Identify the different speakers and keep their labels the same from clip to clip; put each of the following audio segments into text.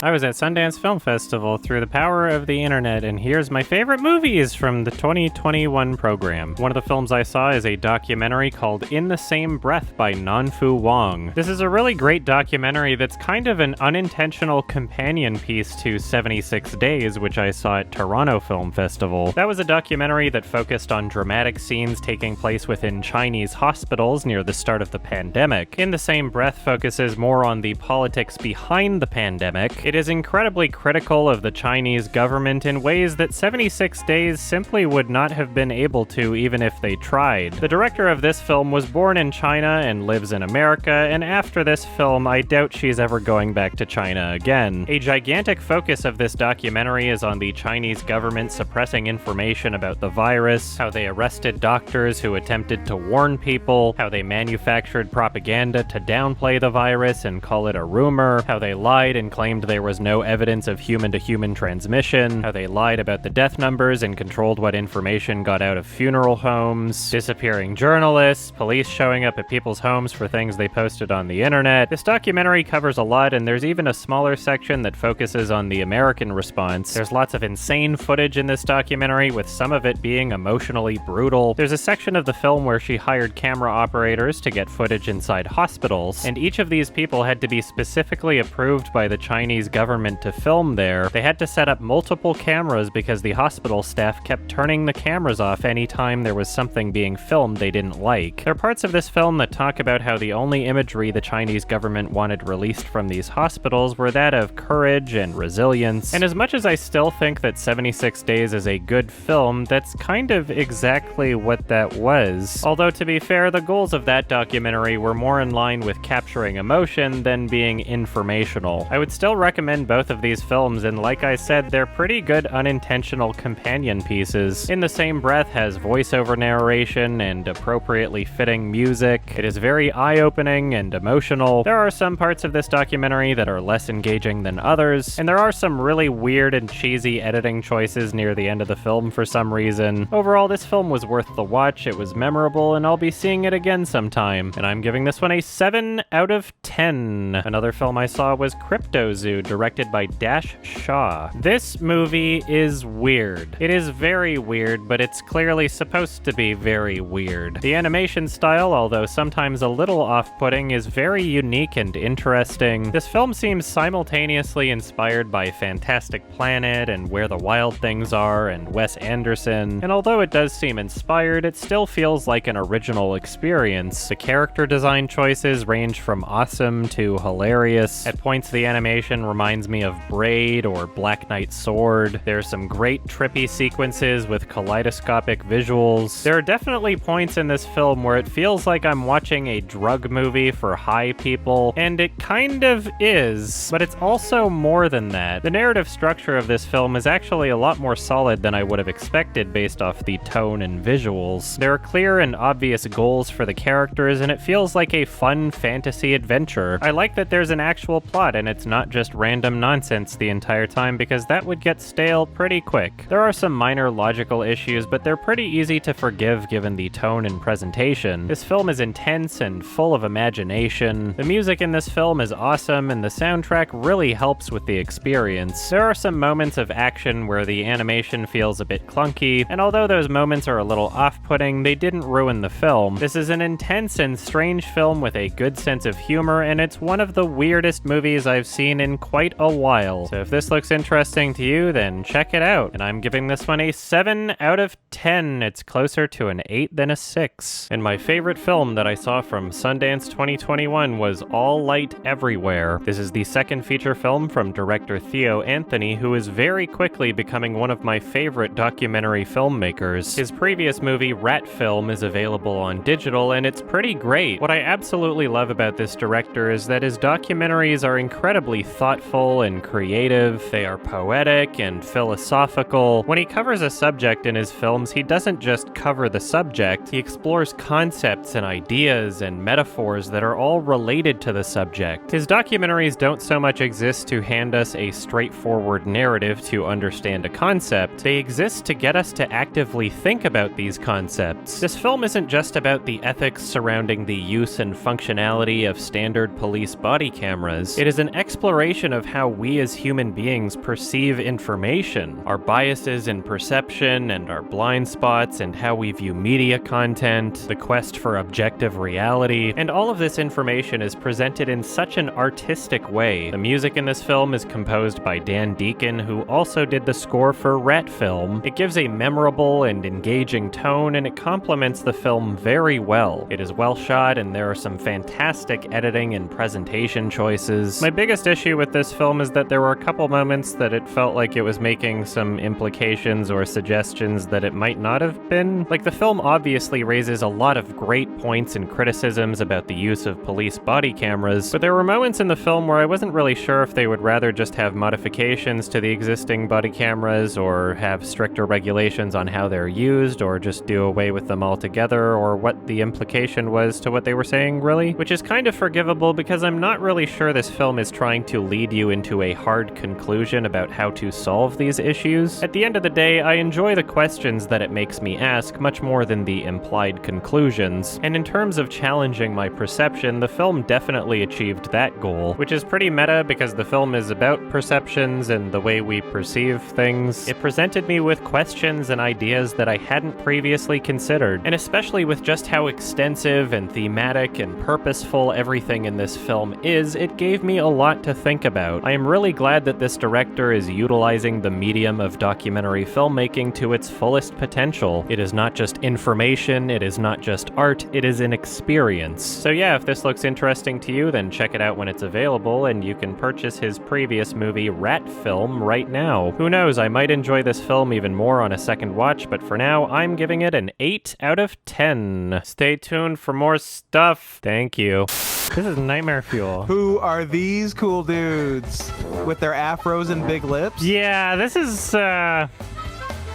Speaker 1: I was at Sundance Film Festival through the power of the internet, and here's my favorite movies from the 2021 program. One of the films I saw is a documentary called In the Same Breath by Nanfu Wang. This is a really great documentary that's kind of an unintentional companion piece to 76 Days, which I saw at Toronto Film Festival. That was a documentary that focused on dramatic scenes taking place within Chinese hospitals near the start of the pandemic. In the Same Breath focuses more on the politics behind the pandemic. It is incredibly critical of the Chinese government in ways that 76 Days simply would not have been able to even if they tried. The director of this film was born in China and lives in America, and after this film, I doubt she's ever going back to China again. A gigantic focus of this documentary is on the Chinese government suppressing information about the virus, how they arrested doctors who attempted to warn people, how they manufactured propaganda to downplay the virus and call it a rumor, how they lied and claimed there was no evidence of human-to-human transmission, how they lied about the death numbers and controlled what information got out of funeral homes, disappearing journalists, police showing up at people's homes for things they posted on the internet. This documentary covers a lot, and there's even a smaller section that focuses on the American response. There's lots of insane footage in this documentary, with some of it being emotionally brutal. There's a section of the film where she hired camera operators to get footage inside hospitals, and each of these people had to be specifically approved by the Chinese government to film there. They had to set up multiple cameras because the hospital staff kept turning the cameras off anytime there was something being filmed they didn't like. There are parts of this film that talk about how the only imagery the Chinese government wanted released from these hospitals were that of courage and resilience. And as much as I still think that 76 Days is a good film, that's kind of exactly what that was. Although, to be fair, the goals of that documentary were more in line with capturing emotion than being informational. I would still recommend both of these films, and like I said, they're pretty good unintentional companion pieces. In the Same Breath has voiceover narration and appropriately fitting music. It is very eye-opening and emotional. There are some parts of this documentary that are less engaging than others, and there are some really weird and cheesy editing choices near the end of the film for some reason. Overall, this film was worth the watch, it was memorable, and I'll be seeing it again sometime. And I'm giving this one a 7 out of 10. Another film I saw was Cryptozoo, directed by Dash Shaw. This movie is weird. It is very weird, but it's clearly supposed to be very weird. The animation style, although sometimes a little off-putting, is very unique and interesting. This film seems simultaneously inspired by Fantastic Planet and Where the Wild Things Are and Wes Anderson, and although it does seem inspired, it still feels like an original experience. The character design choices range from awesome to hilarious. At points, the animation reminds me of Braid or Black Knight Sword. There's some great trippy sequences with kaleidoscopic visuals. There are definitely points in this film where it feels like I'm watching a drug movie for high people, and it kind of is, but it's also more than that. The narrative structure of this film is actually a lot more solid than I would have expected based off the tone and visuals. There are clear and obvious goals for the characters, and it feels like a fun fantasy adventure. I like that there's an actual plot and it's not just random nonsense the entire time, because that would get stale pretty quick. There are some minor logical issues, but they're pretty easy to forgive given the tone and presentation. This film is intense and full of imagination. The music in this film is awesome, and the soundtrack really helps with the experience. There are some moments of action where the animation feels a bit clunky, and although those moments are a little off-putting, they didn't ruin the film. This is an intense and strange film with a good sense of humor, and it's one of the weirdest movies I've seen in quite a while. So if this looks interesting to you, then check it out. And I'm giving this one a 7 out of 10. It's closer to an 8 than a 6. And my favorite film that I saw from Sundance 2021 was All Light Everywhere. This is the second feature film from director Theo Anthony, who is very quickly becoming one of my favorite documentary filmmakers. His previous movie, Rat Film, is available on digital, and it's pretty great. What I absolutely love about this director is that his documentaries are incredibly thoughtful and creative. They are poetic and philosophical. When he covers a subject in his films, he doesn't just cover the subject, he explores concepts and ideas and metaphors that are all related to the subject. His documentaries don't so much exist to hand us a straightforward narrative to understand a concept, they exist to get us to actively think about these concepts. This film isn't just about the ethics surrounding the use and functionality of standard police body cameras. It is an exploration of how we as human beings perceive information, our biases in perception and our blind spots and how we view media content, the quest for objective reality, and all of this information is presented in such an artistic way. The music in this film is composed by Dan Deacon, who also did the score for Rat Film. It gives a memorable and engaging tone, and it complements the film very well. It is well shot, and there are some fantastic editing and presentation choices. My biggest issue with this film is that there were a couple moments that it felt like it was making some implications or suggestions that it might not have been. Like, the film obviously raises a lot of great points and criticisms about the use of police body cameras, but there were moments in the film where I wasn't really sure if they would rather just have modifications to the existing body cameras or have stricter regulations on how they're used or just do away with them altogether, or what the implication was to what they were saying, really. Which is kind of forgivable because I'm not really sure this film is trying to lead you into a hard conclusion about how to solve these issues. At the end of the day, I enjoy the questions that it makes me ask much more than the implied conclusions, and in terms of challenging my perception, the film definitely achieved that goal, which is pretty meta because the film is about perceptions and the way we perceive things. It presented me with questions and ideas that I hadn't previously considered, and especially with just how extensive and thematic and purposeful everything in this film is, it gave me a lot to think about. I am really glad that this director is utilizing the medium of documentary filmmaking to its fullest potential. It is not just information, it is not just art, it is an experience. So yeah, if this looks interesting to you, then check it out when it's available, and you can purchase his previous movie Rat Film right now. Who knows, I might enjoy this film even more on a second watch, but for now, I'm giving it an 8 out of 10. Stay tuned for more stuff. Thank you. This is Nightmare Fuel.
Speaker 2: Who are these cool dudes with their afros and big lips?
Speaker 1: Yeah, this is,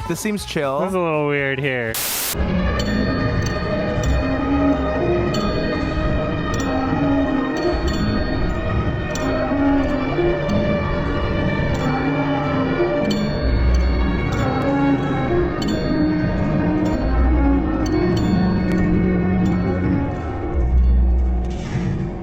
Speaker 2: This seems chill.
Speaker 1: This is a little weird here.